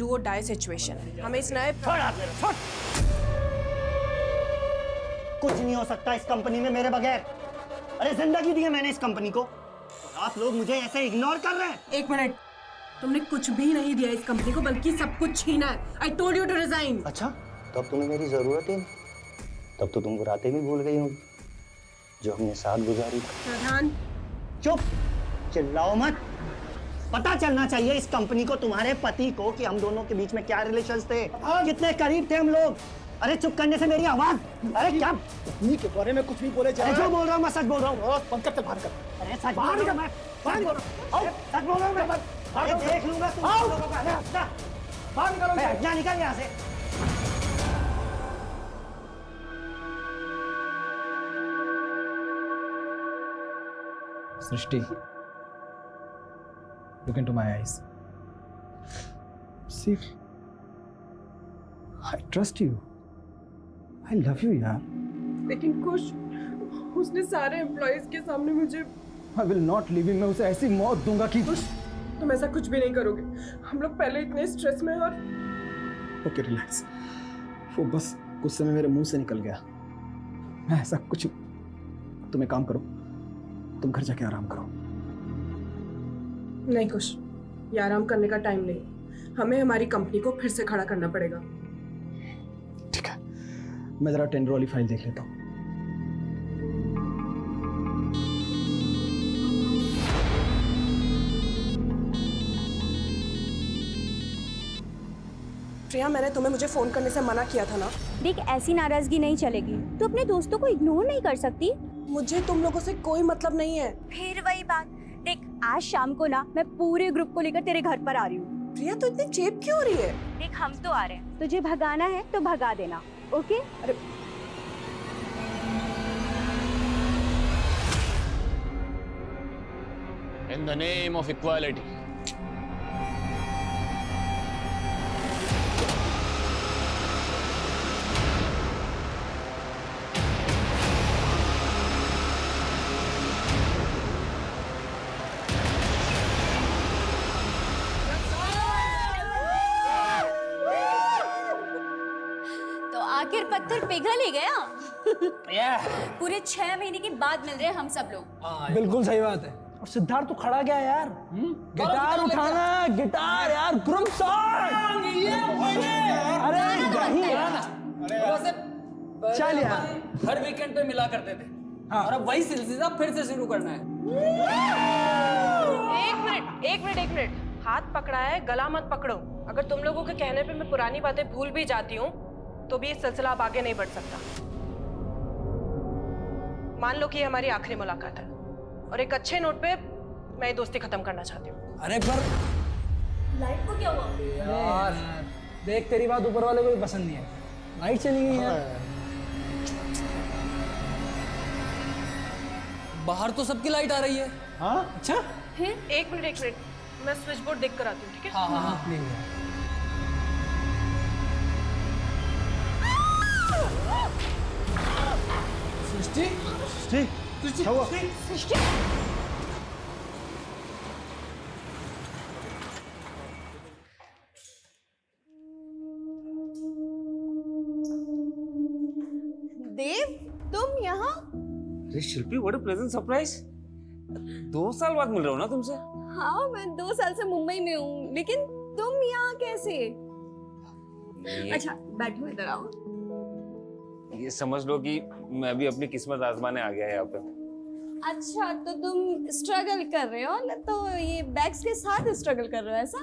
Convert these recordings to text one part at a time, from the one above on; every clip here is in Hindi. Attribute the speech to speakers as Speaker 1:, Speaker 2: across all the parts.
Speaker 1: और डाई सिचुएशन है। हमें इस नए
Speaker 2: छोड़ हाथ मेरा, छोड़। कुछ नहीं हो सकता इस कंपनी में मेरे बगैर। अरे जिंदगी दी है मैंने इस कंपनी को, आप लोग मुझे ऐसे इग्नोर कर रहे हैं।
Speaker 1: एक मिनट, तुमने कुछ भी नहीं दिया इस कंपनी को, बल्कि सब कुछ छीना है। I told you to resign.
Speaker 2: अच्छा, तब तुम्हें मेरी जरूरत ही नहीं, तब तो तुम वो रातें भी भूल गई होगी जो हमने साथ गुजारी।
Speaker 1: प्रधान
Speaker 2: चुप, चिल्लाओ मत। पता चलना चाहिए इस कंपनी को, तुम्हारे पति को, कि हम दोनों के बीच में क्या रिलेशंस थे, कितने करीब थे हम लोग। अरे चुप करने से मेरी आवाज। अरे क्या
Speaker 3: कंपनी के बारे में कुछ भी बोले जा रहे
Speaker 2: जो बोल रहा हूँ मैं सच बोल रहा हूँ।
Speaker 3: बंद कर, बाहर कर।
Speaker 2: अरे सच बोल रहा हूँ मैं, सच बोल रहा हूँ, सच बोल रहा हूँ मैं। अरे देख लूंगा तुम लोगों का।
Speaker 3: बाहर निकालो,
Speaker 2: हटना, निकल यहाँ से।
Speaker 3: सृष्टि, look into my eyes. See, I trust you. I love you, यार.
Speaker 1: लेकिन कुछ, उसने सारे एम्प्लॉयज के सामने मुझे
Speaker 3: I will not leave him. मैं उसे ऐसी मौत दूंगा कि
Speaker 1: तुम ऐसा कुछ भी नहीं करोगे। हम लोग पहले इतने स्ट्रेस में, और
Speaker 3: ओके रिलैक्स। वो बस कुछ समय मेरे मुंह से निकल गया। मैं ऐसा कुछ, तुम एक काम करो, तुम घर जाके आराम करो।
Speaker 1: नहीं कुछ, ये आराम करने का टाइम नहीं। हमें हमारी कंपनी को फिर से खड़ा करना पड़ेगा।
Speaker 3: ठीक है, मैं जरा टेंडर वाली फाइल देख लेता हूँ।
Speaker 1: प्रिया, मैंने तुम्हें मुझे फोन करने से मना किया था ना।
Speaker 4: देख, ऐसी नाराजगी नहीं चलेगी। तू अपने दोस्तों को इग्नोर नहीं कर सकती।
Speaker 1: मुझे तुम लोगों से कोई मतलब नहीं है।
Speaker 4: फिर वही बात। देख, आज शाम को ना मैं पूरे ग्रुप को लेकर तेरे घर पर आ रही हूँ।
Speaker 1: प्रिया, तो इतनी चेप क्यों हो रही है?
Speaker 4: देख, हम तो आ रहे हैं, तुझे भगाना है तो भगा देना, ओके?
Speaker 1: अरे
Speaker 5: In the name of equality.
Speaker 4: तो आखिर पत्थर पिघल ही गया। पूरे 6 महीने के बाद मिल रहे हैं हम सब लोग।
Speaker 3: बिल्कुल सही बात है। और सिद्धार्थ तो खड़ा गया यार। गिटार उठाना, गिटार यार, ग्रुप सॉन्ग। अरे यही यार, चल यार।
Speaker 6: हर वीकेंड पे मिला करते थे।
Speaker 3: हाँ।
Speaker 6: और अब वही सिलसिला फिर से शुरू करना है।
Speaker 1: एक मिनट, हाथ पकड़ा है, गला मत पकड़ो। अगर तुम लोगों के कहने पे मैं पुरानी बातें भूल भी जाती हूँ तो भी ये सिलसिला अब आगे नहीं बढ़ सकता। मान लो कि ये हमारी आखिरी मुलाकात है, और एक अच्छे नोट पे मैं ये दोस्ती खत्म करना चाहती हूँ।
Speaker 3: अरे पर
Speaker 4: लाइट को क्या हुआ?
Speaker 3: यार देख, तेरी बात ऊपर वाले को भी पसंद नहीं है। लाइट चली गई यार।
Speaker 6: बाहर तो सबकी लाइट आ रही है।
Speaker 3: हाँ, अच्छा।
Speaker 1: एक मिनट, मैं स्विच बोर्ड देख कर आती हूँ, ठीक है?
Speaker 6: हाँ।
Speaker 3: सृष्टि, सृष्टि, क्या हुआ?
Speaker 4: देव, तुम यहाँ?
Speaker 5: अरे शिल्पी, व्हाट अ प्लेजेंट सरप्राइज। 2 साल बाद मिल रहा हूँ ना तुमसे।
Speaker 4: हाँ, मैं 2 साल से मुंबई में हूँ, लेकिन तुम यहाँ कैसे? अच्छा, बैठो, इधर आओ।
Speaker 5: ये समझ लो कि मैं भी अपनी किस्मत आजमाने आ गया यहाँ पे।
Speaker 4: अच्छा, तो तुम स्ट्रगल कर रहे हो ना? तो ये बैग्स के साथ स्ट्रगल कर रहे हो ऐसा?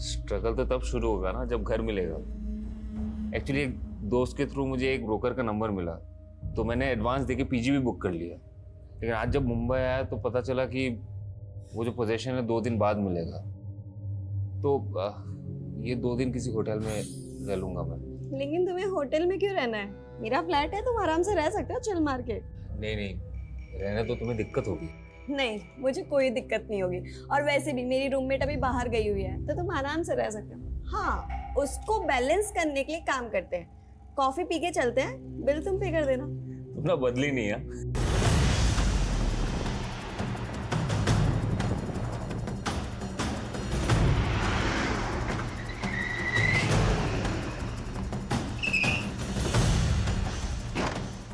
Speaker 5: स्ट्रगल तो तब शुरू होगा ना जब घर मिलेगा। एक्चुअली एक दोस्त के थ्रू मुझे एक ब्रोकर का नंबर मिला, तो मैंने एडवांस देके पीजी भी बुक कर लिया। लेकिन आज जब मुंबई आया तो पता चला कि वो जो पोजीशन है 2 दिन बाद मिलेगा। तो ये 2 दिन किसी होटल में रह लूंगा मैं।
Speaker 4: लेकिन तुम्हें होटल में क्यों रहना है? मेरा फ्लैट है, तुम आराम से रह सकते हो, चिल मार के।
Speaker 5: नहीं, रहने तो तुम्हें दिक्कत होगी।
Speaker 4: नहीं, मुझे कोई दिक्कत नहीं होगी। और वैसे भी मेरी रूममेट अभी बाहर गई हुई है, तो तुम आराम से रह सकते हो। हाँ, उसको बैलेंस करने के लिए काम करते हैं। कॉफी पी के चलते हैं, बिल तुम पे कर देना।
Speaker 5: तुम ना बदली नहीं है।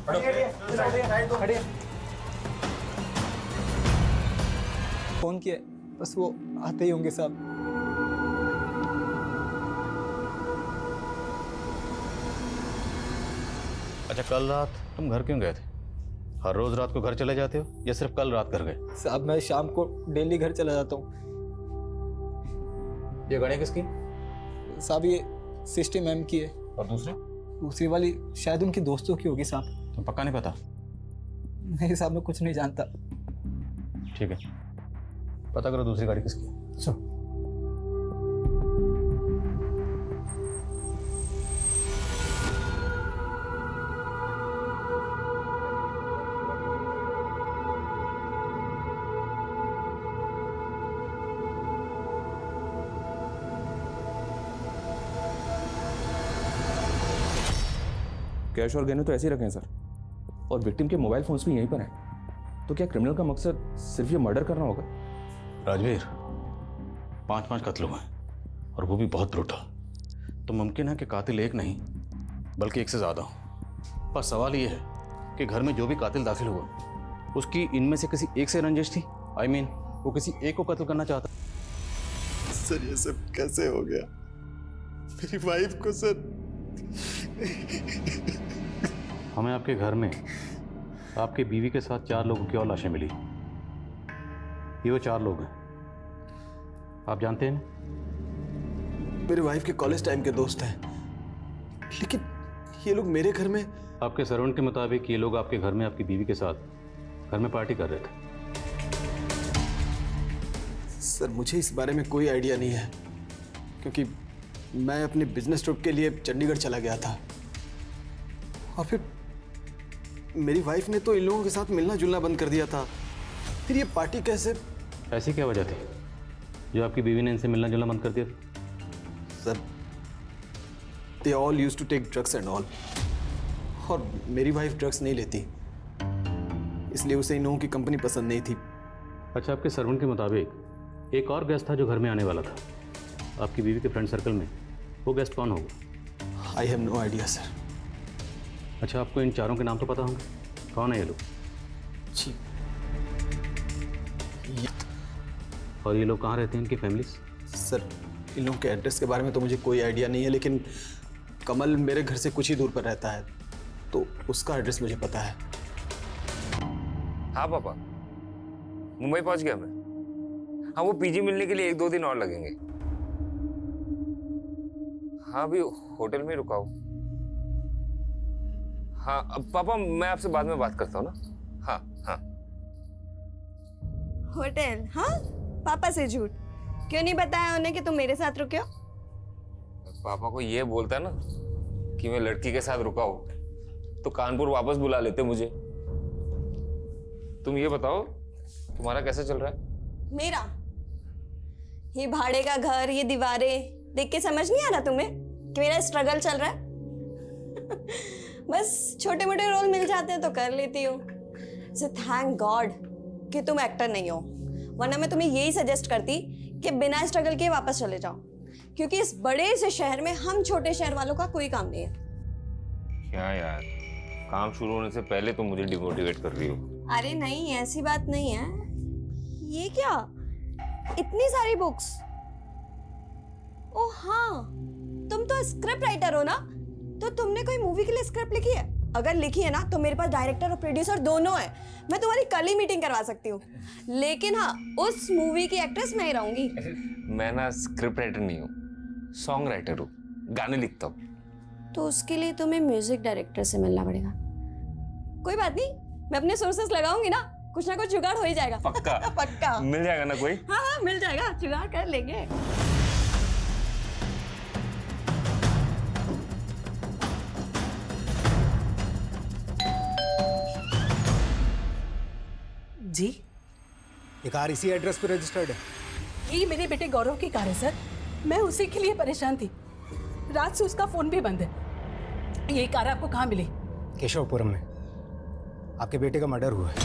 Speaker 3: फोन किया, बस वो आते ही होंगे साहब।
Speaker 7: अच्छा, कल रात तुम घर क्यों गए थे? हर रोज रात को घर चले जाते हो या सिर्फ कल रात घर गए?
Speaker 3: साहब मैं शाम को डेली घर चला जाता हूँ।
Speaker 7: ये गाड़ी किसकी?
Speaker 3: साहब ये सिस्टम मैम की है,
Speaker 7: और दूसरी?
Speaker 3: दूसरी वाली शायद उनके दोस्तों की होगी साहब।
Speaker 7: तुम पक्का नहीं पता?
Speaker 3: नहीं साहब मैं कुछ नहीं जानता।
Speaker 7: ठीक है, पता करो दूसरी गाड़ी किसकी है।
Speaker 8: कैश और गहने तो ऐसे ही रखे हैं सर, और विक्टिम के मोबाइल फोन्स भी यहीं पर हैं। तो क्या क्रिमिनल का मकसद सिर्फ ये मर्डर करना होगा?
Speaker 7: राजवीर, 5 कत्ल हुए हैं और वो भी बहुत ब्रूटल। तो मुमकिन है कि कातिल एक नहीं बल्कि एक से ज़्यादा हो। पर सवाल ये है कि घर में जो भी कातिल दाखिल हुआ उसकी इनमें से किसी एक से रंजिश थी। I mean, वो किसी एक को कत्ल करना चाहता।
Speaker 9: सर ये सब कैसे हो गया? मेरी वाइफ को सर।
Speaker 7: हमें आपके घर में आपके बीवी के साथ 4 लोगों की और लाशें मिली। ये वो 4 लोग हैं, आप जानते हैं ना?
Speaker 9: मेरी वाइफ के कॉलेज टाइम के दोस्त हैं, लेकिन ये लोग मेरे घर में।
Speaker 7: आपके सर्वेंट के मुताबिक ये लोग आपके घर में आपकी बीवी के साथ घर में पार्टी कर रहे थे।
Speaker 9: सर मुझे इस बारे में कोई आइडिया नहीं है, क्योंकि मैं अपने बिजनेस ट्रिप के लिए चंडीगढ़ चला गया था, और फिर मेरी वाइफ ने तो इन लोगों के साथ मिलना जुलना बंद कर दिया था। फिर ये पार्टी कैसे?
Speaker 7: ऐसी क्या वजह थी जो आपकी बीवी ने इनसे मिलना जुलना बंद कर दिया?
Speaker 9: Sir they all used to take drugs and all, और मेरी वाइफ ड्रग्स नहीं लेती, इसलिए उसे इन लोगों की कंपनी पसंद नहीं थी।
Speaker 7: अच्छा, आपके सर्वेंट के मुताबिक एक और गेस्ट था जो घर में आने वाला था आपकी बीवी के फ्रेंड सर्कल में। वो गेस्ट कौन होगा?
Speaker 9: I have no idea sir.
Speaker 7: अच्छा, आपको इन 4 के नाम तो पता होंगे, कौन है ये लोग?
Speaker 9: जी,
Speaker 7: और ये लोग कहाँ रहते हैं, इनकी फैमिलीज?
Speaker 9: सर इन लोगों के एड्रेस के बारे में तो मुझे कोई आइडिया नहीं है, लेकिन कमल मेरे घर से कुछ ही दूर पर रहता है, तो उसका एड्रेस मुझे पता है।
Speaker 5: हाँ पापा, मुंबई पहुंच गया मैं। हाँ, वो पीजी मिलने के लिए 1-2 दिन और लगेंगे। हाँ, अभी होटल में रुका हूँ। हाँ अब पापा, मैं आपसे बाद में बात करता हूँ ना। हाँ हाँ।
Speaker 4: होटल? हाँ, पापा से झूठ क्यों नहीं बताया उन्हें कि तुम मेरे साथ रुके हो?
Speaker 5: पापा को ये बोलता ना कि मैं लड़की के साथ रुका हूँ तो कानपुर वापस बुला लेते मुझे। तुम ये बताओ, तुम्हारा कैसा चल रहा है?
Speaker 4: मेरा? ये भाड़े का घर, ये दीवारें देख के समझ नहीं आ रहा तुम्हें कि मेरा स्ट्रगल चल रहा है? बस छोटे मोटे रोल मिल जाते हैं तो कर लेती हूँ। सो थैंक गॉड कि तुम एक्टर नहीं हो, वरना मैं तुम्हें यही सजेस्ट करती कि बिना स्ट्रगल के वापस चले जाओ, क्योंकि इस बड़े से शहर में हम छोटे शहर वालों का कोई काम नहीं है।
Speaker 5: क्या यार, काम शुरू होने से पहले तुम मुझे डिमोटिवेट कर रही हो।
Speaker 4: अरे नहीं, ऐसी बात नहीं है। ये क्या, इतनी सारी बुक्स? ओ हाँ, तुम तो स्क्रिप्ट राइटर हो ना, तो तुमने कोई मूवी के लिए स्क्रिप्ट लिखी है? अगर लिखी है ना तो मेरे पास डायरेक्टर और प्रोड्यूसर दोनों है, मैं तुम्हारी कल ही मीटिंग करवा सकती हूँ। लेकिन हाँ, उस मूवी की एक्ट्रेस मैं ही रहूंगी।
Speaker 5: मैं ना स्क्रिप्ट राइटर नहीं हूँ, सॉन्ग राइटर हूँ, गाने लिखता हूँ।
Speaker 4: तो उसके लिए तुम्हें म्यूजिक डायरेक्टर से मिलना पड़ेगा। कोई बात नहीं, मैं अपने सोर्सेस लगाऊंगी ना, कुछ ना कुछ जुगाड़ हो ही जाएगा।
Speaker 5: पक्का?
Speaker 4: पक्का
Speaker 5: मिल जाएगा ना कोई?
Speaker 4: हाँ हाँ, मिल जाएगा, जुगाड़ कर लेंगे।
Speaker 10: जी,
Speaker 11: ये कार इसी एड्रेस पे रजिस्टर्ड है?
Speaker 10: ये मेरे बेटे गौरव की कार है सर। मैं उसी के लिए परेशान थी, रात से उसका फोन भी बंद है। ये कार आपको कहाँ मिली?
Speaker 11: केशवपुरम में आपके बेटे का मर्डर हुआ है।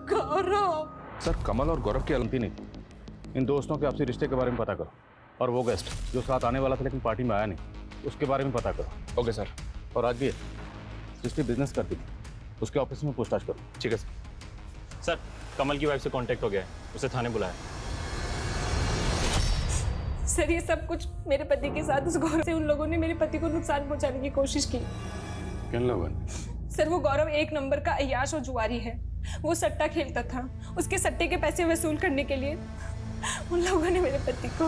Speaker 10: गौरव?
Speaker 8: सर, कमल और गौरव की गलती नहीं,
Speaker 7: इन दोस्तों के आपसी रिश्ते के बारे में पता करो, और वो गेस्ट जो साथ आने वाला था लेकिन पार्टी में आया नहीं, उसके बारे में पता करो।
Speaker 8: Okay sir.
Speaker 7: और आज भी सृष्टि बिजनेस करती थी, उसके ऑफिस में पूछताछ करो।
Speaker 8: ठीक है सर। कमल की वाइफ से कांटेक्ट हो गया है, उसे थाने बुलाया।
Speaker 4: सर ये सब कुछ मेरे पति के साथ उस गौरव से उन लोगों ने मेरे पति को नुकसान पहुंचाने की कोशिश की।
Speaker 7: किन लोगों ने?
Speaker 4: सर वो गौरव एक नंबर का अय्याश और जुआरी है। वो सट्टा खेलता था, उसके सट्टे के पैसे वसूल करने के लिए उन लोगों ने मेरे पति को।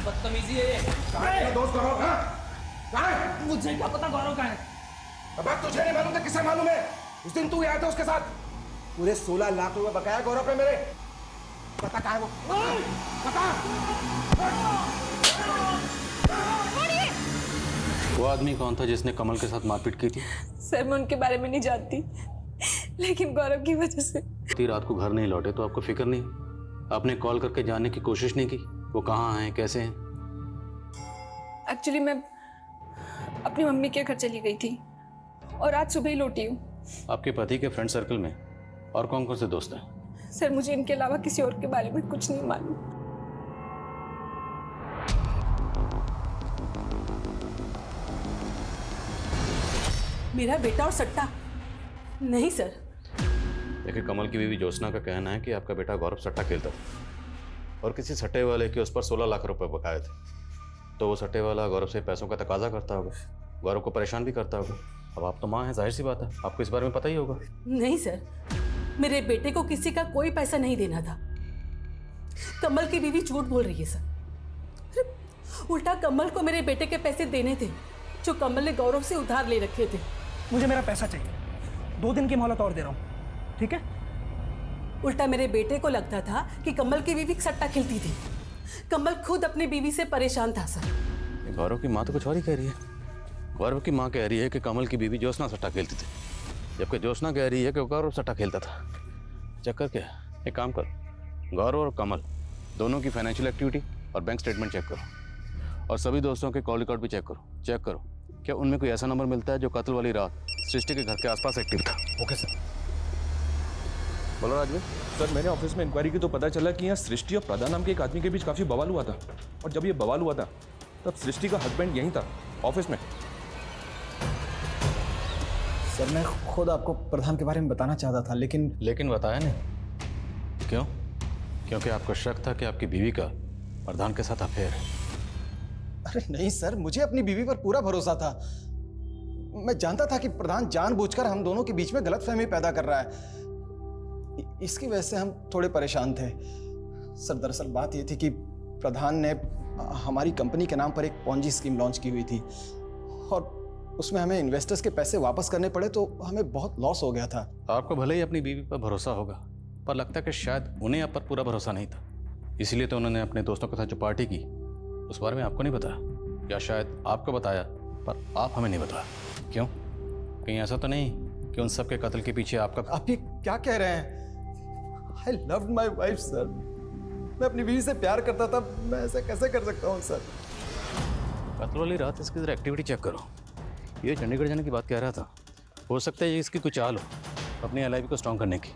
Speaker 6: बदतमीजी है ये।
Speaker 12: दोस्त गौरव कहाँ?
Speaker 6: मुझे क्या पता गौरव कहाँ है?
Speaker 12: अब तुझे नहीं मालूम था, किसे मालूम है? उस दिन तू आया था उसके साथ। पूरे 16 लाख रुपए बकाया गौरव पे मेरे। पता कहाँ है वो? पता?
Speaker 7: वो आदमी कौन था जिसने कमल के साथ मारपीट की थी?
Speaker 4: सर मैं उनके बारे में नहीं जानती, लेकिन गौरव की वजह से।
Speaker 7: इतनी रात को घर नहीं लौटे तो आपको फिक्र नहीं? आपने कॉल करके जानने की कोशिश नहीं की वो कहाँ हैं, कैसे हैं?
Speaker 4: एक्चुअली मैं अपनी मम्मी के घर चली गई थी और आज सुबह ही लौटी हूँ।
Speaker 7: आपके पति के फ्रेंड सर्कल में और कौन कौन से दोस्त हैं?
Speaker 4: सर मुझे इनके अलावा किसी और के बारे में कुछ नहीं मालूम।
Speaker 10: मेरा बेटा और सट्टा? नहीं सर।
Speaker 7: देखिए, कमल की बीवी ज्योत्सना का कहना है कि आपका बेटा गौरव सट्टा खेलता था और किसी सट्टे वाले के उस पर 16 लाख रुपए बकाए थे, तो वो सट्टे वाला गौरव से पैसों का तकाजा करता होगा, गौरव को परेशान भी करता होगा। अब आप तो माँ हैं, जाहिर सी बात है आपको इस बारे में पता ही होगा।
Speaker 10: नहीं सर, मेरे बेटे को किसी का कोई पैसा नहीं देना था। कमल की बीवी झूठ बोल रही है सर। अरे, उल्टा कमल को मेरे बेटे के पैसे देने थे जो कमल ने गौरव से उधार ले रखे थे।
Speaker 3: मुझे मेरा पैसा चाहिए, 2 दिन की मोहलत और दे रहा हूँ, ठीक है?
Speaker 10: उल्टा मेरे बेटे को लगता था कि कमल की बीवी सट्टा खेलती थी। कमल खुद अपनी बीवी से परेशान था सर।
Speaker 7: गौरव की माँ तो कुछ और ही कह रही है। गौरव की माँ कह रही है कि कमल की बीवी ज्योत्सना सट्टा खेलती थी, जबकि ज्योत्सना कह रही है कि गौरव सट्टा खेलता था। चक्कर क्या है? एक काम करो, गौरव और कमल दोनों की फाइनेंशियल एक्टिविटी और बैंक स्टेटमेंट चेक करो, और सभी दोस्तों के कॉल रिकॉर्ड भी चेक करो क्या उनमें कोई ऐसा नंबर मिलता है जो कत्ल वाली रात सृष्टि के घर के आसपास एक्टिव था।
Speaker 11: Okay sir.
Speaker 8: बोलो राजवीर। सर मैंने ऑफिस में इंक्वायरी की तो पता चला कि यहाँ सृष्टि और प्रधान नाम के एक आदमी के बीच काफ़ी बवाल हुआ था, और जब ये बवाल हुआ था तब सृष्टि का हस्बैंड यहीं था ऑफिस में।
Speaker 11: सर मैं खुद आपको प्रधान के बारे में बताना चाहता था, लेकिन
Speaker 7: बताया नहीं। क्यों? क्योंकि आपको शक था कि आपकी बीवी का प्रधान के साथ अफेयर है।
Speaker 9: अरे नहीं सर, मुझे अपनी बीवी पर पूरा भरोसा था। मैं जानता था कि प्रधान जानबूझकर हम दोनों के बीच में गलतफहमी पैदा कर रहा है। इसकी वजह से हम थोड़े परेशान थे। सर दरअसल बात यह थी कि प्रधान ने हमारी कंपनी के नाम पर एक पॉन्जी स्कीम लॉन्च की हुई थी, और उसमें हमें इन्वेस्टर्स के पैसे वापस करने पड़े तो हमें बहुत लॉस हो गया था।
Speaker 7: आपको भले ही अपनी बीवी पर भरोसा होगा, पर लगता है कि शायद उन्हें आप पर पूरा भरोसा नहीं था, इसलिए तो उन्होंने अपने दोस्तों के साथ जो पार्टी की उस बारे में आपको नहीं बताया, या शायद आपको बताया पर आप हमें नहीं बताया। क्यों? कहीं ऐसा तो नहीं कि उन सब के कत्ल के पीछे आपका?
Speaker 9: आप ये क्या कह रहे हैं? I loved my wife sir. मैं अपनी बीवी से प्यार करता था, मैं ऐसा कैसे कर सकता हूँ सर?
Speaker 7: कत्ल वाली रात इसकी जरा एक्टिविटी चेक करो। ये चंडीगढ़ जाने की बात कह रहा था, हो सकता है ये इसकी कुछ चाल हो अपनी एलआईबी को स्ट्रॉन्ग करने की।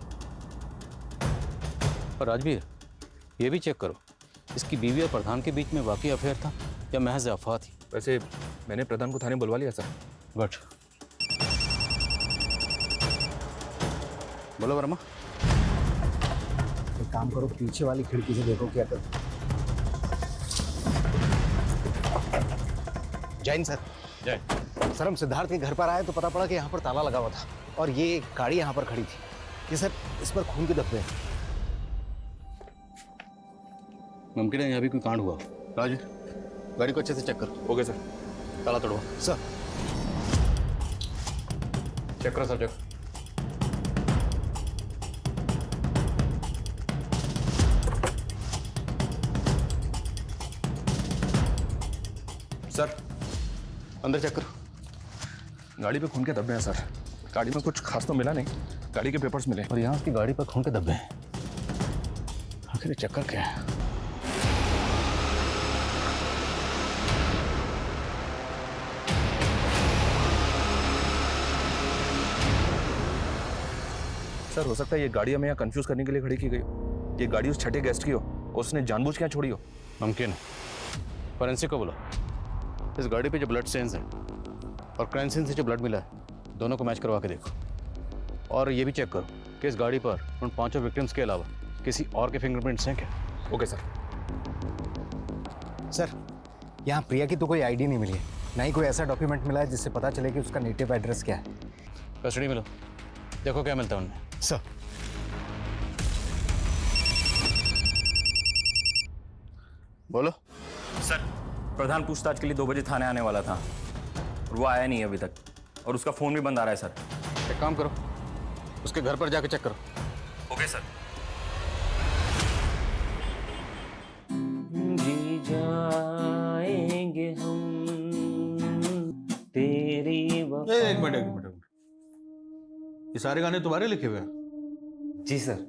Speaker 7: और राजवीर ये भी चेक करो, इसकी बीवी और प्रधान के बीच में वाकई अफेयर था या महज अफवाह थी।
Speaker 8: वैसे मैंने प्रधान को थाने बुलवा लिया सर।
Speaker 7: गुड। बोलो वर्मा।
Speaker 11: एक काम करो, पीछे वाली खिड़की से देखो क्या कर।
Speaker 2: जैन सर।
Speaker 7: जय।
Speaker 2: सर हम सिद्धार्थ के घर पर आए तो पता पड़ा कि यहाँ पर ताला लगा हुआ था और ये गाड़ी यहाँ पर खड़ी थी। ये सर इस पर खून के धब्बे हैं।
Speaker 7: मुमकिन है यहाँ भी कोई कांड हुआ। राज गाड़ी को अच्छे से चेक करो।
Speaker 8: Okay sir.
Speaker 7: ताला तोड़ो
Speaker 2: सर।
Speaker 7: चेक करो सर, चेक।
Speaker 8: सर
Speaker 7: अंदर चेक करो।
Speaker 8: गाड़ी पे खून के धब्बे हैं सर। गाड़ी में कुछ खास तो मिला नहीं, गाड़ी के पेपर्स मिले।
Speaker 7: और यहाँ उसकी गाड़ी पर खून के धब्बे हैं। आखिर चक्कर क्या है?
Speaker 8: सर हो सकता है ये गाड़ी हमें यहाँ कंफ्यूज करने के लिए खड़ी की गई। ये गाड़ी उस छठे गेस्ट की हो, उसने जानबूझ के यहाँ छोड़ी हो?
Speaker 7: मुमकिन है। फॉरेंसिक को बुला। इस गाड़ी पे जो ब्लड सेंस है और क्राइम सीन से जो ब्लड मिला है, दोनों को मैच करवा के देखो। और ये भी चेक करो कि इस गाड़ी पर उन 5 विक्टिम्स के अलावा किसी और के फिंगरप्रिंट्स हैं क्या।
Speaker 8: Okay sir.
Speaker 11: सर, यहाँ प्रिया की तो कोई आईडी नहीं मिली है, ना ही कोई ऐसा डॉक्यूमेंट मिला है जिससे पता चले कि उसका नेटिव एड्रेस क्या है।
Speaker 7: कस्टडी में लो, देखो क्या मिलता है उनमें।
Speaker 11: सर।
Speaker 7: बोलो।
Speaker 13: सर, प्रधान पूछताछ के लिए 2 बजे थाने आने वाला था और वो आया नहीं अभी तक, और उसका फोन भी बंद आ रहा है सर।
Speaker 7: एक काम करो, उसके घर पर जाके चेक करो।
Speaker 13: Okay sir.
Speaker 5: जी जाएंगे हम तेरी वफा।
Speaker 14: एक मिनट। ये सारे गाने तुम्हारे लिखे हुए हैं?
Speaker 5: जी सर।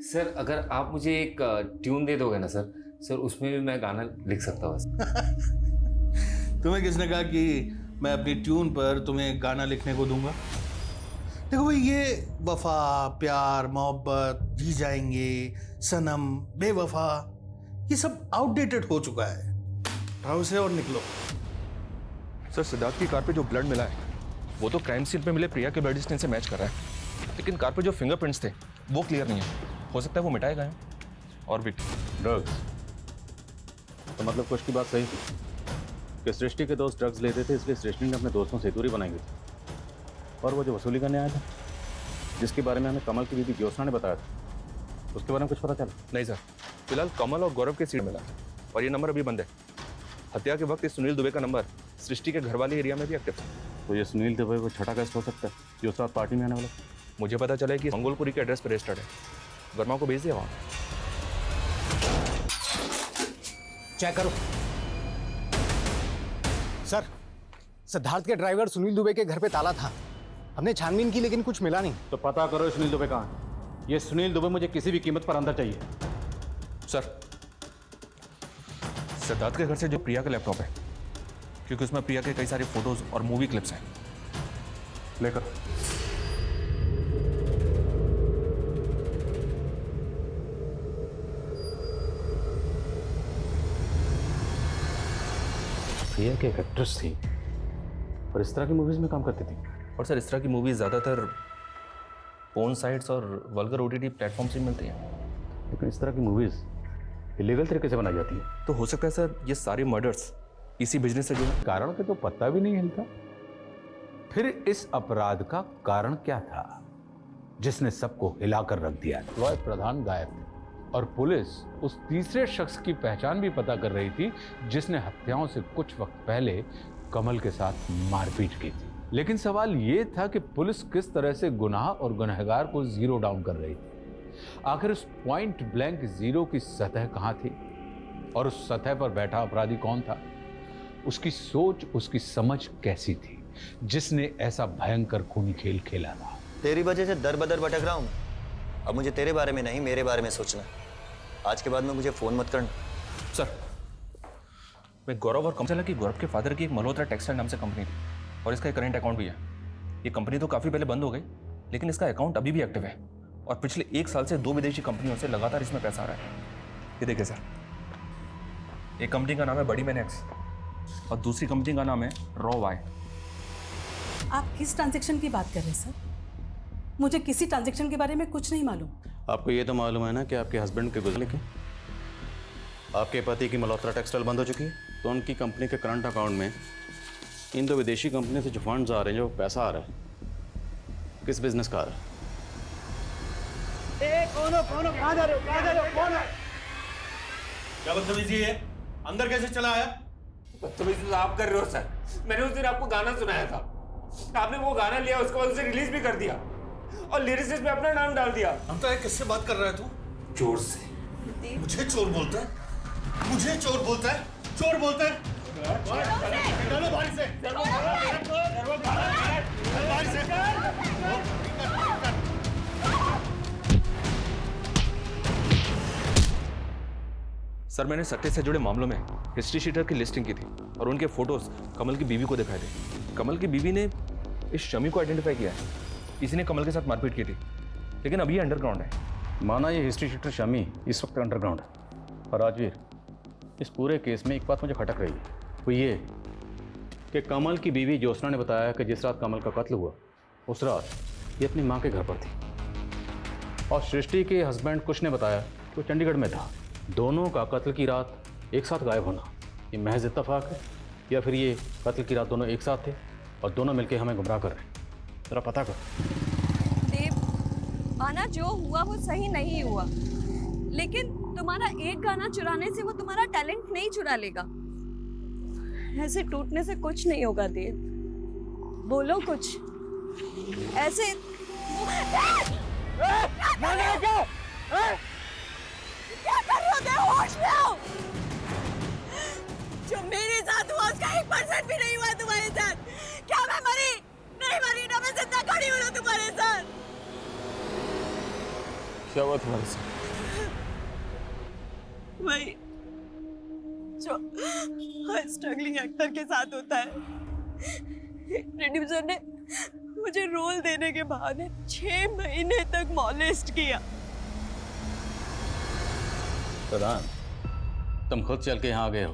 Speaker 5: सर अगर आप मुझे एक ट्यून दे दोगे ना सर, उसमें भी मैं गाना लिख सकता हूँ।
Speaker 14: तुम्हें किसने कहा कि मैं अपनी ट्यून पर तुम्हें गाना लिखने को दूंगा? देखो भाई, ये वफा, प्यार, मोहब्बत, जी जाएंगे, सनम, बेवफा, ये सब आउटडेटेड हो चुका है। उठाओ इसे और निकलो।
Speaker 8: सर, सिद्धार्थ की कार पे जो ब्लड मिला है वो तो क्राइम सीन पे मिले प्रिया के ब्लड स्टेन से मैच कर रहा है, लेकिन कार पे जो फिंगरप्रिंट्स थे वो क्लियर नहीं है। हो सकता है वो मिटाए गए और भी
Speaker 7: ड्रग्स। तो मतलब कुछ की बात सही थी कि सृष्टि के दोस्त ड्रग्स लेते थे, इसलिए सृष्टि ने अपने दोस्तों से दूरी बनाई हुई थी। और वो जो वसूली करने आया था, जिसके बारे में हमें कमल की बीवी ज्योत्सना ने बताया था, उसके बारे में कुछ पता चला?
Speaker 8: नहीं सर, फिलहाल कमल और गौरव के सीट मिला और ये नंबर अभी बंद है। हत्या के वक्त इस सुनील दुबे का नंबर सृष्टि के घर वाले एरिया में भी एक्टिव था।
Speaker 7: तो ये सुनील दुबे को छठा गेस्ट हो सकता है जो साथ पार्टी में आने वाला।
Speaker 8: मुझे पता चला है कि मंगोलपुरी के एड्रेस पर रजिस्टर्ड है। वर्मा को भेज दिया वहाँ।
Speaker 11: चेक करो। सर, सिद्धार्थ के ड्राइवर सुनील दुबे के घर पे ताला था। हमने छानबीन की लेकिन कुछ मिला नहीं।
Speaker 7: तो पता करो सुनील दुबे कहाँ है। ये सुनील दुबे मुझे किसी भी कीमत पर अंदर चाहिए।
Speaker 8: सर, सिद्धार्थ के घर से जो प्रिया का लैपटॉप है, क्योंकि उसमें प्रिया के कई सारे फोटोज और मूवी क्लिप्स हैं,
Speaker 7: लेकर। प्रिया की एक एक्ट्रेस थी और इस तरह की मूवीज में काम करती थी।
Speaker 8: और सर, इस तरह की मूवीज ज़्यादातर पोर्न साइट्स और वल्गर ओटीटी प्लेटफॉर्म से मिलती हैं।
Speaker 7: लेकिन इस तरह की मूवीज इलीगल तरीके से बनाई जाती है।
Speaker 8: तो हो सकता है सर ये सारे मर्डर्स इसी बिजनेस से जुड़े।
Speaker 15: कारण का तो पता भी नहीं हिलता। फिर इस अपराध का कारण क्या था जिसने सबको हिलाकर रख दिया? रॉय प्रधान गायब थे और पुलिस उस तीसरे शख्स की पहचान भी पता कर रही थी जिसने हत्याओं से कुछ वक्त पहले कमल के साथ मारपीट की थी। लेकिन सवाल यह था कि पुलिस किस तरह से गुनाह और गुनहगार को जीरो डाउन कर रही थी। आखिर उस पॉइंट ब्लैंक जीरो की सतह कहां थी और उस सतह पर बैठा अपराधी कौन था? उसकी सोच, उसकी समझ कैसी थी जिसने ऐसा भयंकर खूनी खेल खेला था?
Speaker 2: तेरी वजह से दर बदर भटक रहा हूं। अब मुझे तेरे बारे में नहीं, मेरे बारे में सोचना। आज के बाद में मुझे फोन मत करना।
Speaker 8: सर, मैं गौरव और कमल की गौरव के फादर की एक मल्होत्रा टेक्सटाइल नाम से कंपनी थी और इसका एक करेंट अकाउंट भी है। ये कंपनी तो काफ़ी पहले बंद हो गई, लेकिन इसका अकाउंट अभी भी एक्टिव है और पिछले 1 साल से 2 विदेशी कंपनियों से लगातार इसमें पैसा आ रहा है। ये देखिए सर, एक कंपनी का नाम है बड़ी मैन एक्स और दूसरी कंपनी का नाम है रॉ वाई।
Speaker 10: आप किस ट्रांजैक्शन की बात कर रहे हैं सर? मुझे किसी ट्रांजैक्शन के बारे में कुछ नहीं मालूम।
Speaker 7: आपको ये तो मालूम है ना कि आपके हस्बैंड के गुजरने के आपके पति की मल्होत्रा टेक्सटाइल बंद हो चुकी है, तो उनकी कंपनी के करंट अकाउंट में इन 2 विदेशी कंपनी से जो फंड्स आ रहे हैं, जो पैसा आ रहा है, किस बिजनेस का आ रहा है?
Speaker 12: कौन हो? कहाँ जा रहे हो? कौन है?
Speaker 14: क्या बदतमीजी है? अंदर कैसे चला आया?
Speaker 5: बदतमीजी तो आप कर रहे हो सर। मैंने उस दिन आपको गाना सुनाया था, आपने वो गाना लिया, उसके बाद उसे रिलीज भी कर दिया और लिरिसिस्ट में अपना नाम डाल दिया।
Speaker 14: हम तो किससे बात कर रहा है तू?
Speaker 5: चोर से।
Speaker 14: मुझे चोर बोलता है? मुझे चोर बोलता है? चोर बोलता है? चलो बाहर से।
Speaker 8: सर, मैंने सट्टे से जुड़े मामलों में हिस्ट्री शीटर की लिस्टिंग की थी और उनके फोटोज कमल की बीवी को दिखाए थे। कमल की बीवी ने इस शमी को आइडेंटिफाई किया है, इसी ने कमल के साथ मारपीट की थी, लेकिन अभी ये अंडरग्राउंड है।
Speaker 7: माना ये हिस्ट्री शीटर शमी इस वक्त अंडरग्राउंड है, पर राजवीर इस पूरे केस में एक बात मुझे खटक रही है, वो ये कि कमल की बीवी ज्योत्सना ने बताया कि जिस रात कमल का कत्ल हुआ उस रात ये अपनी माँ के घर पर थी, और सृष्टि के हस्बैंड कुश ने बताया कि वो चंडीगढ़ में था। दोनों का कत्ल की रात एक साथ गायब होना ये महज इत्तेफाक है, या फिर ये कत्ल की रात दोनों एक साथ थे और दोनों मिलकर हमें गुमराह कर रहे हैं? जरा पता कर।
Speaker 4: देव, आना जो हुआ वो सही नहीं हुआ, लेकिन तुम्हारा एक गाना चुराने से वो तुम्हारा टैलेंट नहीं चुरा लेगा। ऐसे टूटने से कुछ नहीं होगा देव, बोलो कुछ ऐसे। क्या कर रहे हो देव? होश में आओ। जो मेरे साथ हुआ उसका 1% भी नहीं हुआ तुम्हारे साथ। क्या मैं मरी? नहीं मरी ना, मैं जिंदा खड़ी हूँ ना तुम्हारे साथ।
Speaker 5: क्या हुआ तुम्हारे साथ?
Speaker 4: वही जो हर स्ट्रगलिंग एक्टर के साथ होता है। प्रोड्यूसर ने मुझे रोल देने के बहाने 6 महीने तक मॉलेस्ट किया।
Speaker 7: प्रधान, तुम खुद चल के यहाँ आ गए हो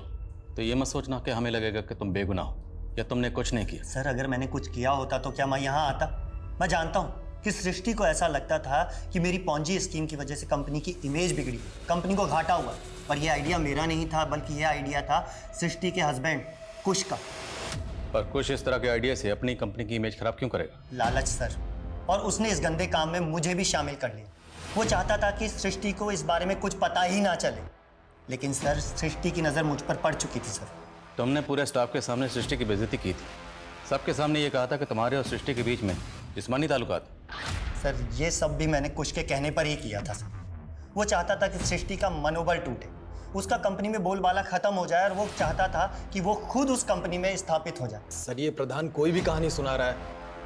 Speaker 7: तो ये मत सोचना कि हमें लगेगा कि तुम बेगुनाह हो या तुमने कुछ नहीं किया।
Speaker 2: सर अगर मैंने कुछ किया होता तो क्या मैं यहाँ आता? मैं जानता हूँ कि सृष्टि को ऐसा लगता था कि मेरी पॉन्जी स्कीम की वजह से कंपनी की इमेज बिगड़ी, कंपनी को घाटा हुआ, पर यह आइडिया मेरा नहीं था, बल्कि यह आइडिया था सृष्टि के हस्बैंड कुश का।
Speaker 7: पर कुछ इस तरह के आइडिया से अपनी कंपनी की इमेज खराब क्यों करेगा?
Speaker 2: लालच सर, और उसने इस गंदे काम में मुझे भी शामिल कर लिया। वो चाहता था कि सृष्टि को इस बारे में कुछ पता ही ना चले, लेकिन सर सृष्टि की नज़र मुझ पर पड़ चुकी थी। सर
Speaker 7: तुमने पूरे स्टाफ के सामने सृष्टि की बेइज्जती की थी, सबके सामने ये कहा था कि तुम्हारे और सृष्टि के बीच में जिस्मानी ताल्लुकात।
Speaker 2: सर ये सब भी मैंने कुश के कहने पर ही किया था सर। वो चाहता था कि सृष्टि का मनोबल टूटे, उसका कंपनी में बोलबाला खत्म हो जाए, और वो चाहता था कि वो खुद उस कंपनी में स्थापित हो जाए।
Speaker 9: सर ये प्रधान कोई भी कहानी सुना रहा है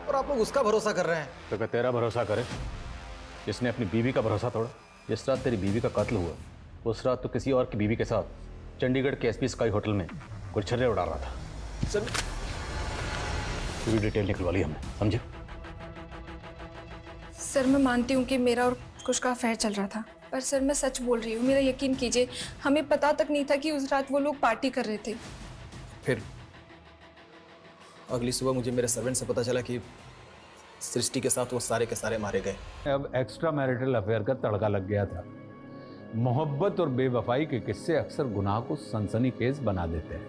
Speaker 9: और आप लोग उसका भरोसा कर रहे हैं।
Speaker 7: तो क्या तेरा भरोसा करे जिसने अपनी बीवी का भरोसा तोड़ा? जिस रात तेरी बीवी का कत्ल हुआ उस रात तो किसी और की बीवी के साथ चंडीगढ़ के एसपी स्काई होटल में गुलछर्रे उड़ा रहा था।
Speaker 9: सर
Speaker 7: पूरी डिटेल निकलवा ली हमने, समझे?
Speaker 16: सर मैं मानती हूँ कि मेरा और कुश का अफेयर चल रहा था, पर सर मैं सच बोल रही हूँ, मेरा यकीन कीजिए, हमें पता तक नहीं था कि उस रात वो लोग पार्टी कर रहे थे।
Speaker 9: फिर अगली सुबह मुझे मेरे सर्वेंट से पता चला कि सृष्टि के साथ वो सारे के सारे मारे गए।
Speaker 15: अब एक्स्ट्रा मैरिटल अफेयर का तड़का लग गया था। मोहब्बत और बेवफाई के किस्से अक्सर गुनाह को सनसनीखेज बना देते हैं,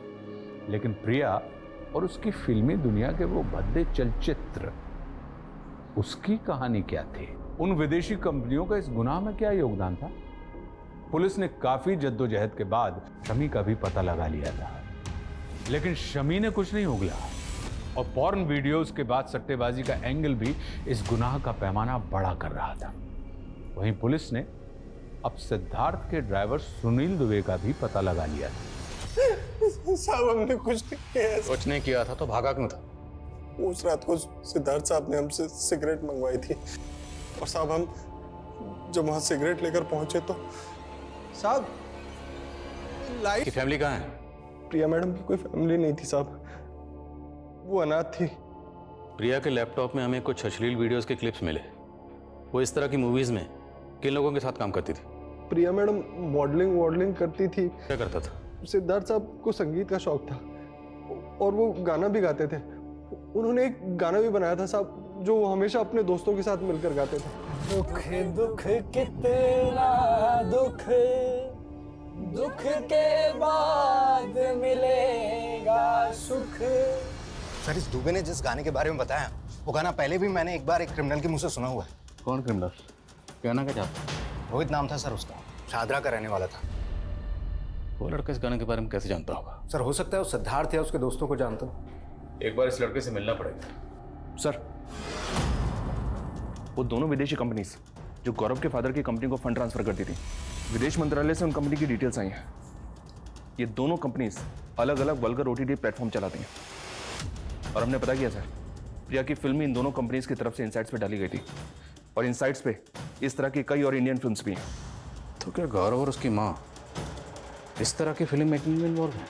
Speaker 15: लेकिन प्रिया और उसकी फिल्मी दुनिया के वो भद्दे चलचित्र, उसकी कहानी क्या थी? उन विदेशी कंपनियों का इस गुनाह में क्या योगदान था? पुलिस ने काफी जद्दोजहद के बाद शमी का भी पता लगा लिया था, लेकिन शमी ने कुछ नहीं उगला, और पॉर्न वीडियोस के बाद सट्टेबाजी का एंगल भी इस गुनाह का पैमाना बड़ा कर रहा था। वहीं पुलिस ने अब सिद्धार्थ के ड्राइवर सुनील दुबे का भी पता लगा लिया था।
Speaker 9: साहब हमने कुछ नहीं किया।
Speaker 7: कुछ नहीं किया था तो भागा क्यों था?
Speaker 9: उस रात को सिद्धार्थ साहब ने हमसे सिगरेट मंगवाई थी, और साहब हम जब वहाँ सिगरेट लेकर पहुंचे तो साहब लाइफ
Speaker 7: की फैमिली कहाँ है?
Speaker 9: प्रिया मैडम की कोई फैमिली नहीं थी साहब, वो अनाथ थी।
Speaker 7: प्रिया के लैपटॉप में हमें कुछ अश्लील वीडियोस के क्लिप्स मिले। वो इस तरह की मूवीज में किन लोगों के साथ काम करती थी?
Speaker 9: प्रिया मैडम मॉडलिंग करती थी।
Speaker 7: क्या करता था?
Speaker 9: सिद्धार्थ साहब को संगीत का शौक था और वो गाना भी गाते थे। उन्होंने एक गाना भी बनाया था साहब जो वो हमेशा अपने दोस्तों के साथ मिलकर गाते थे।
Speaker 3: दुख दुख कितना दुख, दुख के बाद मिलेगा सुख।
Speaker 11: सर इस दुबे ने जिस गाने के बारे में बताया वो गाना पहले भी मैंने एक बार एक क्रिमिनल के मुंह से सुना हुआ है।
Speaker 7: कौन क्रिमिनल? कहना क्या चाहता?
Speaker 11: रोहित नाम था सर उसका, शादरा का रहने वाला था।
Speaker 7: वो लड़का इस गाने के बारे में कैसे जानता होगा?
Speaker 11: सर हो सकता है वो सिद्धार्थ या उसके दोस्तों को जानता हो।
Speaker 7: एक बार इस लड़के से मिलना पड़ेगा।
Speaker 8: सर वो दोनों विदेशी कंपनीज जो गौरव के फादर की कंपनी को फंड ट्रांसफर करती थी, विदेश मंत्रालय से उन कंपनी की डिटेल्स आई हैं। ये दोनों कंपनीज अलग अलग वल्गर ओटीटी प्लेटफॉर्म चलाती हैं, और हमने पता किया सर, प्रिया की फिल्म इन दोनों कंपनीज की तरफ से इनसाइट्स पे डाली गई थी, और इनसाइट्स पे इस तरह की कई और इंडियन फिल्म्स भी हैं।
Speaker 7: तो क्या गौरव और उसकी माँ इस तरह की फिल्म मेकिंग में इन्वॉल्व है?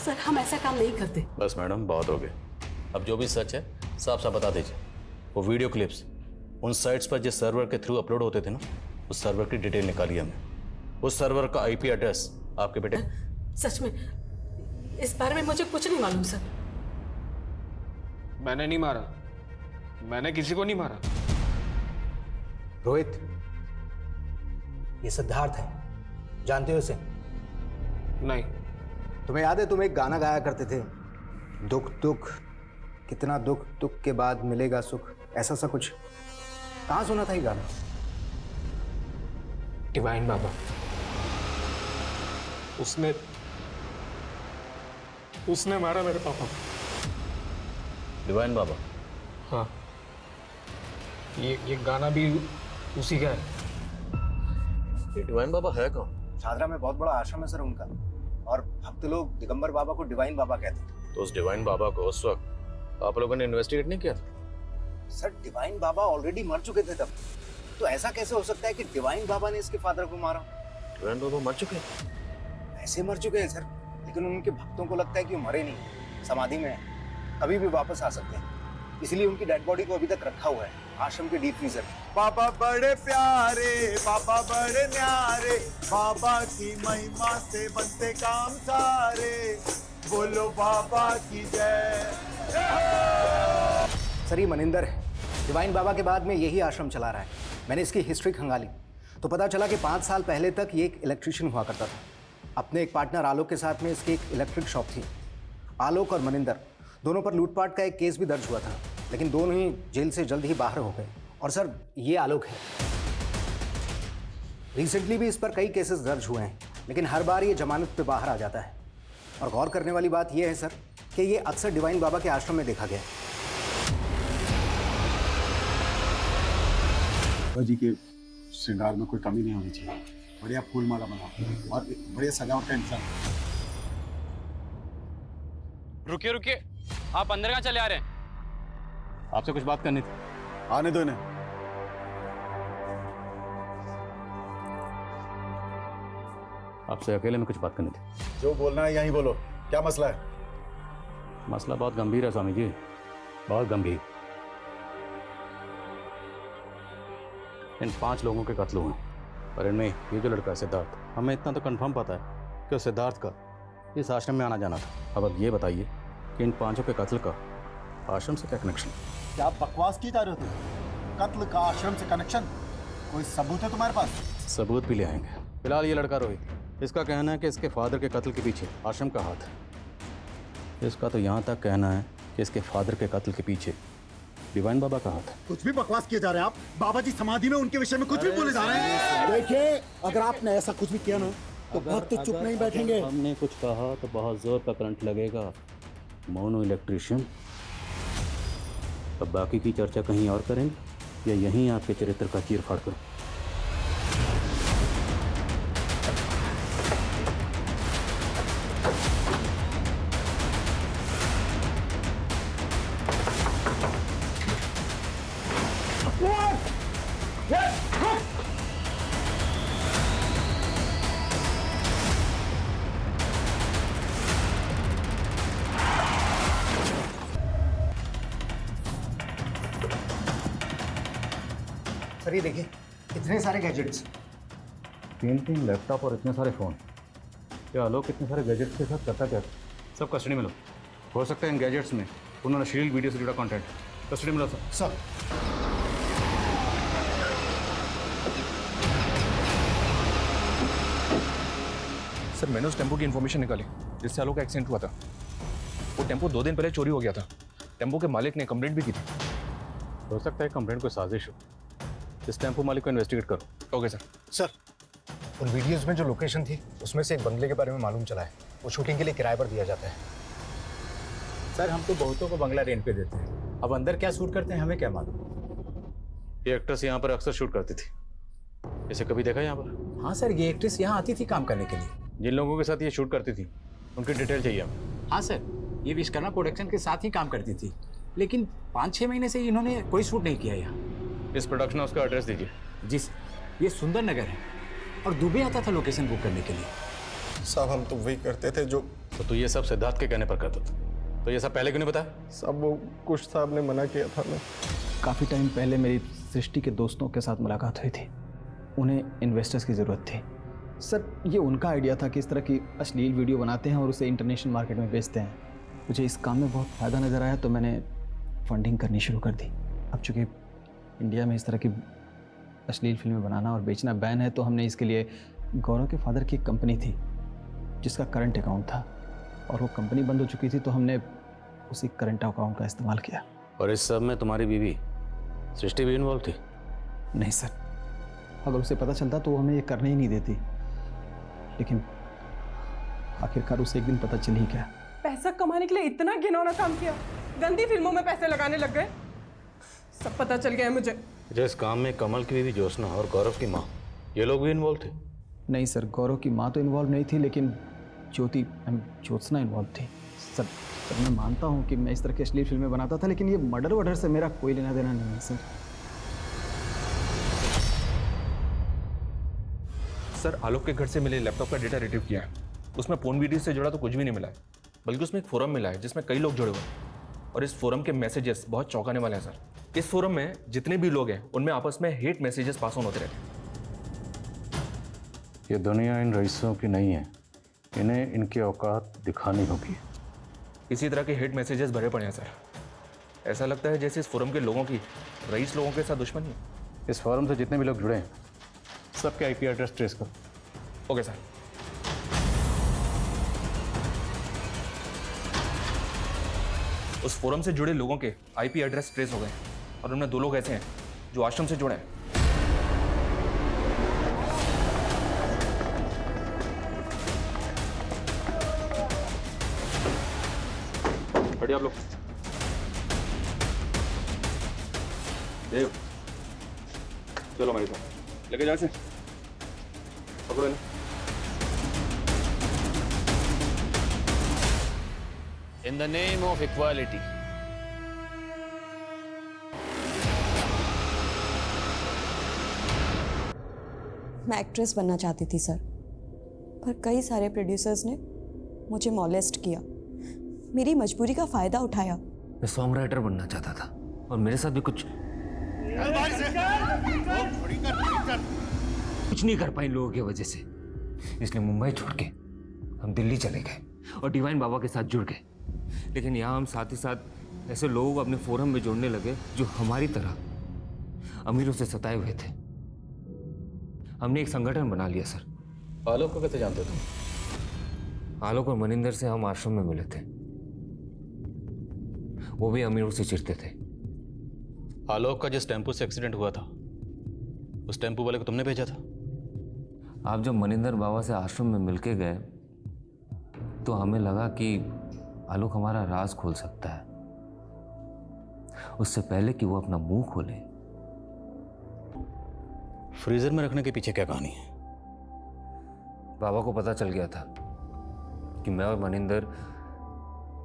Speaker 10: सर हम ऐसा काम नहीं करते।
Speaker 7: बस मैडम बहुत हो गए, अब जो भी सच है साफ साफ बता दीजिए। वो वीडियो क्लिप्स उन साइट्स पर जिस सर्वर के थ्रू अपलोड होते थे ना, उस सर्वर की डिटेल निकाली हमने। उस सर्वर का आईपी एड्रेस आपके बेटे।
Speaker 10: सच में इस बारे में मुझे कुछ नहीं मालूम सर।
Speaker 9: मैंने नहीं मारा, मैंने किसी को नहीं मारा।
Speaker 11: रोहित, ये सिद्धार्थ है, जानते हो उसे?
Speaker 9: नहीं।
Speaker 11: तुम्हें याद है तुम एक गाना गाया करते थे, दुख दुख कितना दुख, दुख के बाद मिलेगा सुख, ऐसा सा कुछ? कहाँ सुना था ये गाना?
Speaker 9: डिवाइन बाबा। उसने मारा मेरे पापा।
Speaker 7: डिवाइन बाबा?
Speaker 9: हाँ, ये गाना भी उसी का है।
Speaker 7: ये डिवाइन बाबा है कौन?
Speaker 11: शादरा में बहुत बड़ा आश्रम है सर उनका, और भक्त लोग दिगंबर बाबा को डिवाइन बाबा कहते हैं।
Speaker 7: तो उस डिवाइन बाबा को उस वक्त आप लोगों ने इन्वेस्टिगेट नहीं किया था?
Speaker 11: सर डिवाइन बाबा ऑलरेडी मर चुके थे तब, तो ऐसा कैसे हो सकता है कि डिवाइन बाबा ने इसके फादर को मारा?
Speaker 7: डिवाइन बाबा मर चुके हैं?
Speaker 11: ऐसे मर चुके हैं सर, लेकिन उनके भक्तों को लगता है कि वो मरे नहीं, समाधि में है, कभी भी वापस आ सकते हैं, इसलिए उनकी डेड बॉडी को अभी तक रखा हुआ है आश्रम के डीप फ्रीजर में।
Speaker 17: बाबा बड़े प्यारे, बाबा बड़े न्यारे, बाबा की महिमा से बनते काम सारे, बोलो बाबा की जय।
Speaker 11: सर ये मनिंदर है, डिवाइन बाबा के बाद में यही आश्रम चला रहा है। मैंने इसकी हिस्ट्री खंगाली तो पता चला कि 5 साल पहले तक ये एक इलेक्ट्रिशियन हुआ करता था। अपने एक पार्टनर आलोक के साथ में इसकी एक इलेक्ट्रिक शॉप थी। आलोक और मनिंदर दोनों पर लूटपाट का एक केस भी दर्ज हुआ था, लेकिन दोनों ही जेल से जल्द ही बाहर हो गए। और सर ये आलोक है, रिसेंटली भी इस पर कई केसेस दर्ज हुए हैं, लेकिन हर बार ये जमानत पे बाहर आ जाता है। और गौर करने वाली बात यह है सर कि ये अक्सर डिवाइन बाबा के आश्रम में देखा गया है।
Speaker 12: बाबा जी के श्रृंगार में कोई कमी नहीं होनी चाहिए, बढ़िया फूल माला बनाओ और बढ़िया सजावट का इंतजाम।
Speaker 18: रुकिए रुकिए, आप अंदर कहाँ चले आ रहे हैं?
Speaker 7: आपसे कुछ बात करनी थी।
Speaker 12: आने दो इन्हें।
Speaker 7: आपसे अकेले में कुछ बात करनी थी।
Speaker 12: जो बोलना है यहीं बोलो, क्या मसला है?
Speaker 7: मसला बहुत गंभीर है स्वामी जी, बहुत गंभीर। इन 5 लोगों के कत्ल हुए, और इनमें ये जो लड़का है सिद्धार्थ, हमें इतना तो कंफर्म पता है कि उस सिद्धार्थ का इस आश्रम में आना जाना था। अब ये बताइए कि इन 5 के कत्ल का आश्रम से क्या कनेक्शन?
Speaker 12: क्या आप बकवास की जा रहे हो? कत्ल का आश्रम से कनेक्शन? कोई सबूत है तुम्हारे पास?
Speaker 7: सबूत भी ले आएंगे। फिलहाल ये लड़का रोहित, इसका कहना है कि इसके फादर के कत्ल के पीछे आश्रम का हाथ है। इसका तो यहाँ तक कहना है कि इसके फादर के कत्ल के पीछे डिवाइन बाबा का हाथ है।
Speaker 12: कुछ भी बकवास किए जा रहे हैं आप। बाबा जी समाधि में उनके विषय में कुछ भी बोले जा रहे हैं। देखिए, अगर आपने ऐसा कुछ भी किया ना तो भक्त चुप नहीं बैठेंगे।
Speaker 7: हमने कुछ कहा तो बहुत जोर का करंट लगेगा। Mono electrician. अब बाकी की चर्चा कहीं और करेंगे या यहीं आपके चरित्र का चीर फाड़ करूं?
Speaker 11: सर ये देखिए इतने सारे गैजेट्स,
Speaker 7: पेंटिंग, लैपटॉप और इतने सारे फ़ोन। क्या आलोक इतने सारे गैजेट्स के साथ करता क्या? सब कस्टडी में लो। हो सकता है इन गैजेट्स में उन्होंने अश्लील वीडियो से जुड़ा कंटेंट। कस्टडी में लो सर।
Speaker 8: सर मैंने उस टेम्पो की इन्फॉर्मेशन निकाली जिससे आलोक का एक्सीडेंट हुआ था। वो टेम्पो 2 दिन पहले चोरी हो गया था। टेम्पो के मालिक ने कंप्लेंट भी की थी।
Speaker 7: हो सकता है कंप्लेंट कोई साजिश हो। इस टेम्पो मालिक को इन्वेस्टिगेट करो।
Speaker 8: Okay sir.
Speaker 11: सर उन वीडियोस में जो लोकेशन थी उसमें से एक बंगले के बारे में मालूम चला है, वो शूटिंग के लिए किराए पर दिया जाता है।
Speaker 15: सर हम तो बहुतों को बंगला रेंट पे देते हैं, अब अंदर क्या शूट करते हैं हमें क्या मालूम।
Speaker 7: ये एक्ट्रेस यहाँ पर अक्सर शूट करती थी, इसे कभी देखा यहाँ पर?
Speaker 15: हाँ सर, ये एक्ट्रेस यहाँ आती थी काम करने के लिए।
Speaker 7: जिन लोगों के साथ ये शूट करती थी उनकी डिटेल चाहिए हमें।
Speaker 15: हाँ सर, ये विश्वकर्मा प्रोडक्शन के साथ ही काम करती थी, लेकिन 5-6 महीने से इन्होंने कोई शूट नहीं किया यहाँ।
Speaker 7: इस प्रोडक्शन हाउस का एड्रेस दीजिए।
Speaker 15: जी सर, ये सुंदर नगर है और दुबई आता था लोकेशन बुक करने के लिए।
Speaker 9: साहब हम तो वही करते थे जो।
Speaker 7: तो तू ये सब सिद्धार्थ के कहने पर करता था, तो ये सब पहले क्यों नहीं बताया?
Speaker 9: साहब वो कुछ साहब ने मना किया था। मैं
Speaker 3: काफ़ी टाइम पहले मेरी सृष्टि के दोस्तों के साथ मुलाकात हुई थी। उन्हें इन्वेस्टर्स की ज़रूरत थी। सर ये उनका आइडिया था कि इस तरह की अश्लील वीडियो बनाते हैं और उसे इंटरनेशनल मार्केट में बेचते हैं। मुझे इस काम में बहुत फ़ायदा नज़र आया तो मैंने फंडिंग करनी शुरू कर दी। अब चूँकि इंडिया में इस तरह की अश्लील फिल्में बनाना और बेचना बैन है तो हमने इसके लिए गौरव के फादर की एक कंपनी थी जिसका करंट अकाउंट था और वो कंपनी बंद हो चुकी थी तो हमने उसी करंट अकाउंट का इस्तेमाल किया।
Speaker 7: और इस सब में तुम्हारी बीवी सृष्टि भी इन्वॉल्व थी?
Speaker 3: नहीं सर, अगर उसे पता चलता तो वो हमें ये करने ही नहीं देती, लेकिन आखिरकार उसे एक दिन पता चल ही गया।
Speaker 1: पैसा कमाने के लिए इतना घिनौना काम किया, गंदी फिल्मों में पैसे लगाने लग गए, सब पता चल गया है मुझे।
Speaker 7: जो इस काम में कमल की बीवी ज्योत्सना और गौरव की माँ, ये लोग भी इन्वॉल्व थे?
Speaker 3: नहीं सर, गौरव की माँ तो इन्वॉल्व नहीं थी, लेकिन ज्योत्सना इन्वॉल्व थी। सर मैं मानता हूँ कि मैं इस तरह की अश्लील फिल्में बनाता था, लेकिन ये मर्डर वर्डर से मेरा कोई लेना देना नहीं है सर।
Speaker 8: सर आलोक के घर से मिले लैपटॉप का डेटा रिट्रीव किया है। उसमें फोन वीडियो से जुड़ा तो कुछ भी नहीं मिला है, बल्कि उसमें एक फोरम मिला है जिसमें कई लोग जुड़े हुए हैं और इस फोरम के मैसेजेस बहुत चौंकाने वाले हैं सर। इस फोरम में जितने भी लोग हैं उनमें आपस में हेट मैसेजेस पास ऑन होते रहते हैं।
Speaker 7: ये दुनिया इन रईसों की नहीं है, इन्हें इनकी औकात दिखानी होगी।
Speaker 8: इसी तरह के हेट मैसेजेस भरे पड़े हैं सर। ऐसा लगता है जैसे इस फोरम के लोगों की रईस लोगों के साथ दुश्मनी है।
Speaker 7: इस फोरम से जितने भी लोग जुड़े हैं सबके आईपी एड्रेस ट्रेस करो।
Speaker 8: Okay sir. उस फोरम से जुड़े लोगों के आईपी एड्रेस ट्रेस हो गए और उनमें 2 लोग ऐसे हैं जो आश्रम से जुड़े हैं। बढ़िया आप लोग। देव चलो मेरे साथ लेके जाओ से पकड़ो इन्हें।
Speaker 5: In the name of equality.
Speaker 4: मैं एक्ट्रेस बनना चाहती थी सर, पर कई सारे प्रोड्यूसर्स ने मुझे मॉलेस्ट किया, मेरी मजबूरी का फायदा उठाया।
Speaker 5: मैं सॉन्ग राइटर बनना चाहता था और मेरे साथ भी कुछ नहीं कर पाए इन लोगों की वजह से, इसलिए मुंबई छोड़ के हम दिल्ली चले गए और डिवाइन बाबा के साथ जुड़ गए। लेकिन यहाँ हम साथ ही साथ ऐसे लोगों को अपने फोरम में जोड़ने लगे जो हमारी तरह अमीरों से सताए हुए थे। हमने एक संगठन बना लिया सर।
Speaker 7: आलोक को कैसे जानते तुम?
Speaker 5: आलोक और मनिंदर से हम आश्रम में मिले थे, वो भी अमीरों से चिढ़ते थे।
Speaker 7: आलोक का जिस टेम्पो से एक्सीडेंट हुआ था उस टेम्पो वाले को तुमने भेजा था?
Speaker 5: आप जब मनिंदर बाबा से आश्रम में मिलके गए तो हमें लगा कि आलोक हमारा राज खोल सकता है, उससे पहले कि वो अपना मुंह खोले।
Speaker 7: फ्रीजर में रखने के पीछे क्या कहानी है?
Speaker 5: बाबा को पता चल गया था कि मैं और मनिंदर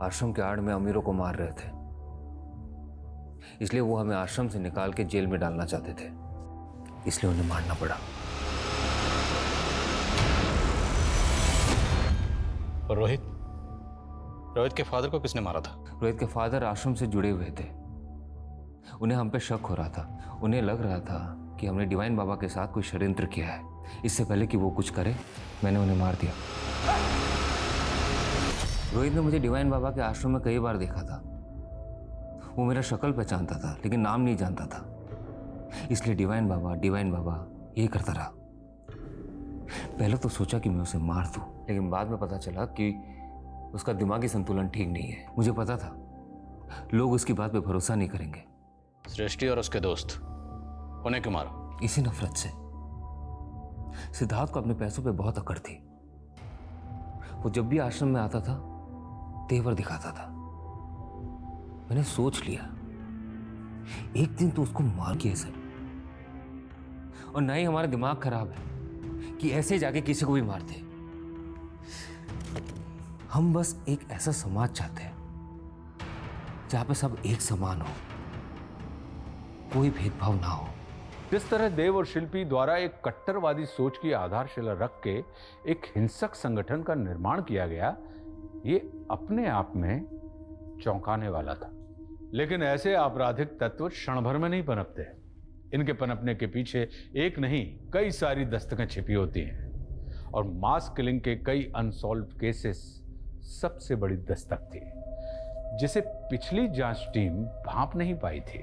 Speaker 5: आश्रम के आड़ में अमीरों को मार रहे थे, इसलिए वो हमें आश्रम से निकाल के जेल में डालना चाहते थे, इसलिए उन्हें मारना पड़ा।
Speaker 7: और रोहित के फादर को किसने मारा था?
Speaker 5: रोहित के फादर आश्रम से जुड़े हुए थे, उन्हें हम पे शक हो रहा था। उन्हें लग रहा था कि हमने डिवाइन बाबा के साथ कोई षड्यंत्र किया है। इससे पहले कि वो कुछ करे मैंने उन्हें मार दिया। रोहित ने मुझे डिवाइन बाबा के आश्रम में कई बार देखा था। वो मेरा शक्ल पहचानता था लेकिन नाम नहीं जानता था, इसलिए डिवाइन बाबा ये करता रहा। पहले तो सोचा कि मैं उसे मार दूं, लेकिन बाद में पता चला कि उसका दिमागी संतुलन ठीक नहीं है। मुझे पता था लोग उसकी बात पे भरोसा नहीं करेंगे।
Speaker 7: सृष्टि और उसके दोस्त, उन्हें क्यों मारा?
Speaker 5: इसी नफरत से। सिद्धार्थ को अपने पैसों पे बहुत अकड़ थी। वो जब भी आश्रम में आता था तेवर दिखाता था। मैंने सोच लिया एक दिन तो उसको मार कैसे। और ना ही हमारा दिमाग खराब है कि ऐसे जाके किसी को भी मारते। हम बस एक ऐसा समाज चाहते हैं जहां पे सब एक समान हो, कोई भेदभाव ना हो।
Speaker 15: जिस तरह देव और शिल्पी द्वारा एक कट्टरवादी सोच की आधारशिला रख के एक हिंसक संगठन का निर्माण किया गया, ये अपने आप में चौंकाने वाला था। लेकिन ऐसे आपराधिक तत्व क्षण भर में नहीं पनपते। इनके पनपने के पीछे एक नहीं कई सारी दस्तकें छिपी होती हैं, और मास किलिंग के कई अनसॉल्व्ड केसेस सबसे बड़ी दस्तक थी, जिसे पिछली जांच टीम भांप नहीं पाई थी।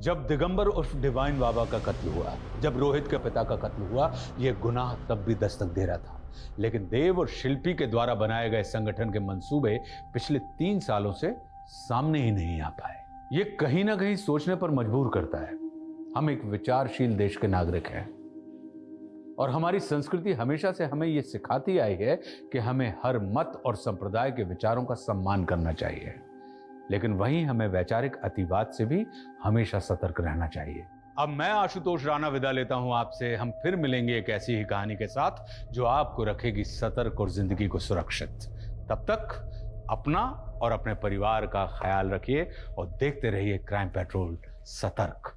Speaker 15: जब दिगंबर उर्फ डिवाइन बाबा का कत्ल हुआ, जब रोहित के पिता का कत्ल हुआ, यह गुनाह तब भी दस्तक दे रहा था, लेकिन देव और शिल्पी के द्वारा बनाए गए संगठन के मंसूबे पिछले 3 सालों से सामने ही नहीं आ पाए। ये कहीं ना कहीं सोचने पर मजबूर करता है। हम एक विचारशील देश के नागरिक हैं, और हमारी संस्कृति हमेशा से हमें यह सिखाती आई है कि हमें हर मत और संप्रदाय के विचारों का सम्मान करना चाहिए, लेकिन वहीं हमें वैचारिक अतिवाद से भी हमेशा सतर्क रहना चाहिए। अब मैं आशुतोष राणा विदा लेता हूं आपसे। हम फिर मिलेंगे एक ऐसी ही कहानी के साथ जो आपको रखेगी सतर्क और जिंदगी को सुरक्षित। तब तक अपना और अपने परिवार का ख्याल रखिए और देखते रहिए क्राइम पेट्रोल सतर्क।